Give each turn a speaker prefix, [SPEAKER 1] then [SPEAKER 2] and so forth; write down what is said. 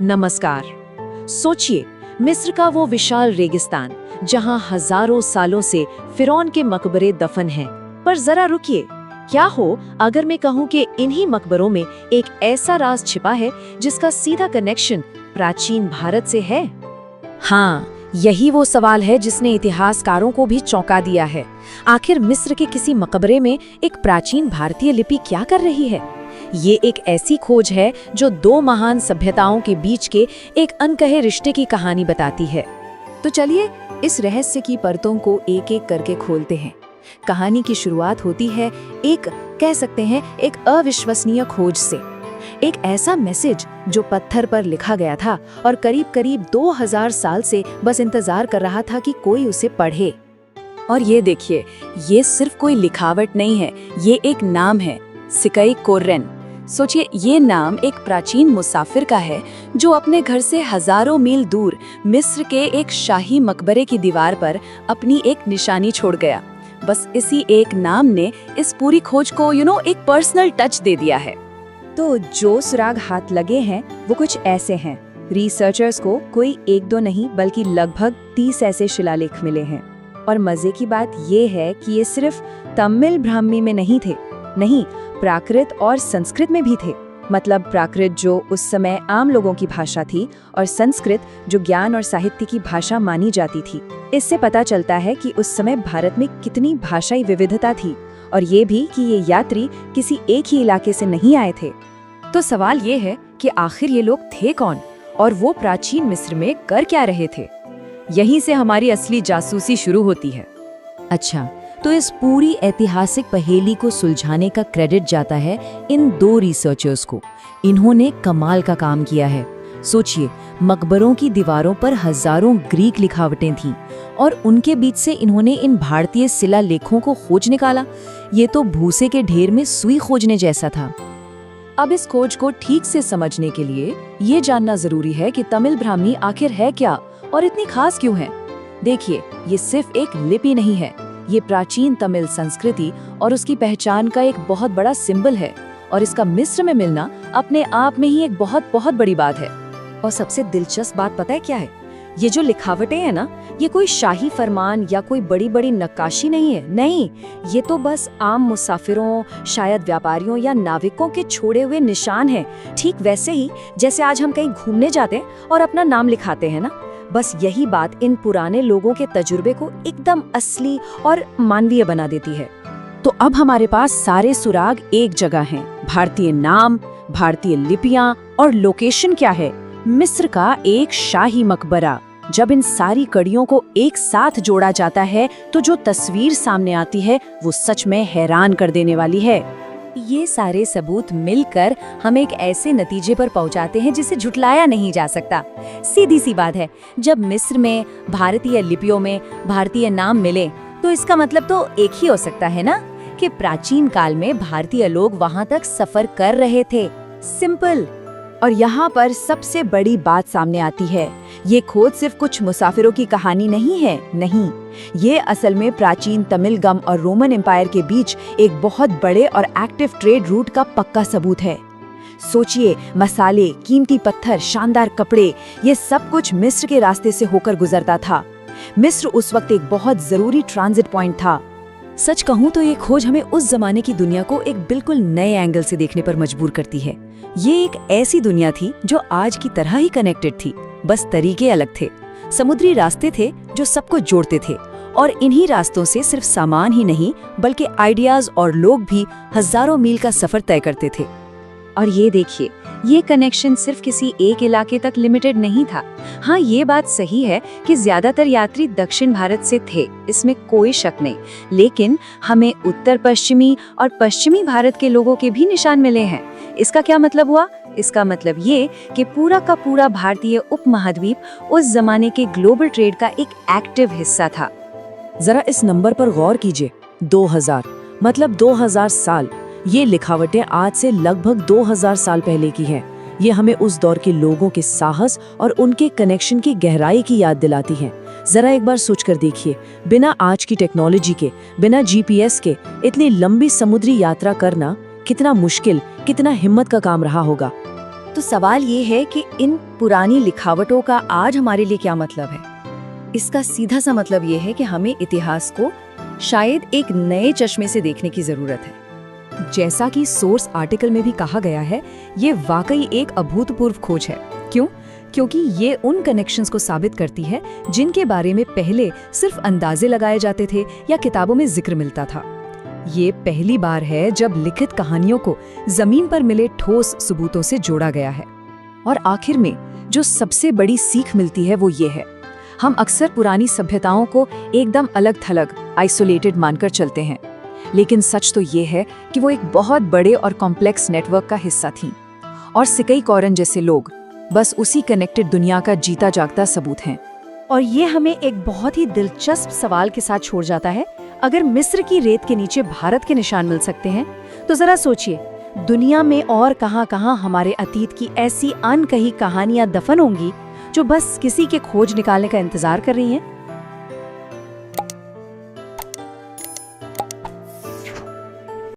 [SPEAKER 1] नमस्कार। सोचिए, मिस्र का वो विशाल रेगिस्तान जहां हजारों सालों से फिरौन के मकबरे दफन हैं। पर जरा रुकिए, क्या हो अगर मैं कहूं कि इन्हीं मकबरों में एक ऐसा राज छिपा है जिसका सीधा कनेक्शन प्राचीन भारत से है?
[SPEAKER 2] हाँ, यही वो सवाल है जिसने इतिहासकारों को भी चौंका दिया है। आखिर मिस्र के किसी मकबरे में एक प्राचीन भारतीय लिपि क्या कर रही है? ये एक ऐसी खोज है जो दो महान सभ्यताओं के बीच के एक अनकहे रिश्ते की कहानी बताती है।
[SPEAKER 3] तो चलिए इस रहस्य की परतों को एक एक करके खोलते हैं। कहानी की शुरुआत होती है एक, कह सकते हैं, एक अविश्वसनीय खोज से। एक ऐसा मैसेज जो पत्थर पर लिखा गया था और करीब करीब 2000 साल से बस इंतजार कर रहा था कि कोई उसे पढ़े।
[SPEAKER 2] और ये देखिए, ये सिर्फ कोई लिखावट नहीं है, ये एक नाम है, सिकई कोर्रेन। सोचिए, ये नाम एक प्राचीन मुसाफिर का है जो अपने घर से हजारों मील दूर मिस्र के एक शाही मकबरे की दीवार पर अपनी एक निशानी छोड़ गया। बस इसी एक नाम ने इस पूरी खोज को एक पर्सनल टच दे दिया है।
[SPEAKER 3] तो जो सुराग हाथ लगे हैं वो कुछ ऐसे हैं। रिसर्चर्स को कोई एक दो नहीं बल्कि लगभग 30 ऐसे शिलालेख मिले हैं। और मजे की बात ये है कि ये सिर्फ तमिल ब्राह्मी में नहीं थे, नहीं, प्राकृत और संस्कृत में भी थे। मतलब प्राकृत जो उस समय आम लोगों की भाषा थी और संस्कृत जो ज्ञान और साहित्य की भाषा मानी जाती थी। इससे पता चलता है कि उस समय भारत में कितनी भाषाई विविधता थी और ये भी कि ये यात्री किसी एक ही इलाके से नहीं आए थे। तो सवाल ये है कि आखिर ये लोग थे कौन और वो प्राचीन मिस्र में कर क्या रहे थे? यहीं से हमारी असली जासूसी शुरू होती है।
[SPEAKER 2] अच्छा, तो इस पूरी ऐतिहासिक पहेली को सुलझाने का क्रेडिट जाता है इन दो रिसर्चर्स को। इन्होंने कमाल का काम किया है। सोचिए, मकबरों की दीवारों पर हजारों ग्रीक लिखावटें थीं और उनके बीच से इन्होंने इन भारतीय शिलालेखों को खोज निकाला। ये तो भूसे के ढेर में सुई खोजने जैसा था।
[SPEAKER 3] अब इस खोज को ठीक से समझने के लिए ये जानना जरूरी है कि तमिल ब्राह्मी आखिर है क्या और इतनी खास क्यों है। देखिए, ये सिर्फ एक लिपि नहीं है, ये प्राचीन तमिल संस्कृति और उसकी पहचान का एक बहुत बड़ा सिंबल है। और इसका मिस्र में मिलना अपने आप में ही एक बहुत बहुत बड़ी बात है। और सबसे दिलचस्प बात पता है क्या है? ये जो लिखावटें हैं ना, ये कोई शाही फरमान या कोई बड़ी बड़ी नक्काशी नहीं है। नहीं, ये तो बस आम मुसाफिरों, शायद व्यापारियों या नाविकों के छोड़े हुए निशान हैं। ठीक वैसे ही जैसे आज हम कहीं घूमने जाते हैं और अपना नाम लिखाते हैं ना, बस यही बात इन पुराने लोगों के तजुर्बे को एकदम असली और मानवीय बना देती है।
[SPEAKER 2] तो अब हमारे पास सारे सुराग एक जगह हैं। भारतीय नाम, भारतीय लिपियां और लोकेशन क्या है? मिस्र का एक शाही मकबरा। जब इन सारी कड़ियों को एक साथ जोड़ा जाता है तो जो तस्वीर सामने आती है वो सच में हैरान कर देने वाली है।
[SPEAKER 3] ये सारे सबूत मिलकर हम एक ऐसे नतीजे पर पहुंचाते हैं जिसे झुटलाया नहीं जा सकता। सीधी सी बात है, जब मिस्र में भारतीय लिपियों में भारतीय नाम मिले तो इसका मतलब तो एक ही हो सकता है ना, कि प्राचीन काल में भारतीय लोग वहां तक सफर कर रहे थे। सिंपल। और यहाँ पर सबसे बड़ी बात सामने आती है, ये खोज सिर्फ कुछ मुसाफिरों की कहानी नहीं है। नहीं, ये असल में प्राचीन तमिल गम और रोमन एम्पायर के बीच एक बहुत बड़े और एक्टिव ट्रेड रूट का पक्का सबूत है। सोचिए, मसाले, कीमती पत्थर, शानदार कपड़े, ये सब कुछ मिस्र के रास्ते से होकर गुजरता था। मिस्र उस वक्त एक बहुत जरूरी ट्रांजिट पॉइंट था। सच कहूँ तो ये खोज हमें उस जमाने की दुनिया को एक बिल्कुल नए एंगल से देखने पर मजबूर करती है। ये एक ऐसी दुनिया थी जो आज की तरह ही कनेक्टेड थी, बस तरीके अलग थे। समुद्री रास्ते थे जो सबको जोड़ते थे और इन्हीं रास्तों से सिर्फ सामान ही नहीं बल्कि आइडियाज और लोग भी हजारों मील का सफर तय करते थे।
[SPEAKER 1] और ये देखिए, ये कनेक्शन सिर्फ किसी एक इलाके तक लिमिटेड नहीं था। हाँ, ये बात सही है कि ज्यादातर यात्री दक्षिण भारत से थे, इसमें कोई शक नहीं। लेकिन हमें उत्तर पश्चिमी और पश्चिमी भारत के लोगों के भी निशान मिले हैं। इसका क्या मतलब हुआ? इसका मतलब ये कि पूरा का पूरा भारतीय उपमहाद्वीप उस जमाने के ग्लोबल ट्रेड का एक एक्टिव हिस्सा था।
[SPEAKER 2] जरा इस नंबर पर गौर कीजिए, 2000 मतलब 2000 साल। ये लिखावटें आज से लगभग 2000 साल पहले की हैं। ये हमें उस दौर के लोगों के साहस और उनके कनेक्शन की गहराई की याद दिलाती हैं। जरा एक बार सोचकर देखिए, बिना आज की टेक्नोलॉजी के, बिना जीपीएस के इतनी लंबी समुद्री यात्रा करना कितना मुश्किल, कितना हिम्मत का काम रहा होगा।
[SPEAKER 3] तो सवाल ये है कि इन पुरानी लिखावटों का आज हमारे लिए क्या मतलब है? इसका सीधा सा मतलब ये है कि हमें इतिहास को शायद एक नए चश्मे से देखने की जरूरत है।
[SPEAKER 2] जैसा कि सोर्स आर्टिकल में भी कहा गया है, ये वाकई एक अभूतपूर्व खोज है। क्यों? क्योंकि ये उन कनेक्शंस को साबित करती है जिनके बारे में पहले सिर्फ अंदाजे लगाए जाते थे या किताबों में जिक्र मिलता था। ये पहली बार है जब लिखित कहानियों को जमीन पर मिले ठोस सबूतों से जोड़ा गया है। और आखिर में जो सबसे बड़ी सीख मिलती है वो ये है, हम अक्सर पुरानी सभ्यताओं को एकदम अलग-थलग, आइसोलेटेड मानकर चलते हैं, लेकिन सच तो ये है कि वो एक बहुत बड़े और कॉम्प्लेक्स नेटवर्क का हिस्सा थीं। और सिकई कोरन जैसे लोग बस उसी कनेक्टेड दुनिया का जीता जागता सबूत हैं।
[SPEAKER 3] और ये हमें एक बहुत ही दिलचस्प सवाल के साथ छोड़ जाता है। अगर मिस्र की रेत के नीचे भारत के निशान मिल सकते हैं, तो जरा सोचिए, दुनिया में और कहां-कहां हमारे अतीत की ऐसी अनकही कहानियां दफन होंगी जो बस किसी के खोज निकालने का इंतजार कर रही हैं।